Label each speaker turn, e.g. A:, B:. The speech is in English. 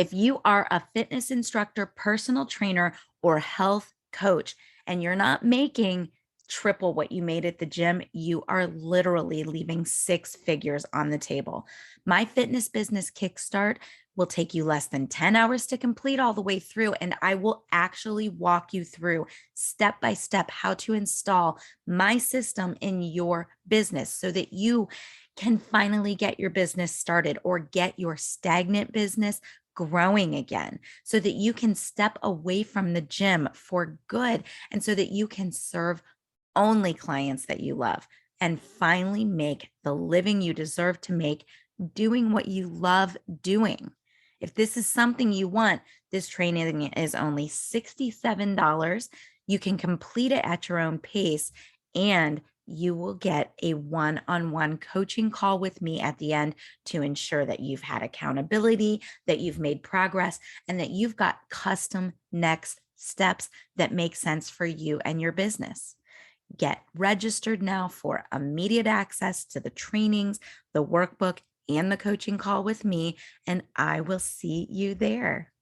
A: If you are a fitness instructor, personal trainer, or health coach, and you're not making triple what you made at the gym, you are literally leaving six figures on the table. My Fitness Business Kickstart will take you less than 10 hours to complete all the way through. And I will actually walk you through step by step how to install my system in your business so that you can finally get your business started or get your stagnant business growing again so that you can step away from the gym for good and so that you can serve only clients that you love and finally make the living you deserve to make doing what you love doing. If this is something you want, this training is only $67. You can complete it at your own pace, and you will get a one-on-one coaching call with me at the end to ensure that you've had accountability, that you've made progress, and that you've got custom next steps that make sense for you and your business. Get registered now for immediate access to the trainings, the workbook, and the coaching call with me, and I will see you there.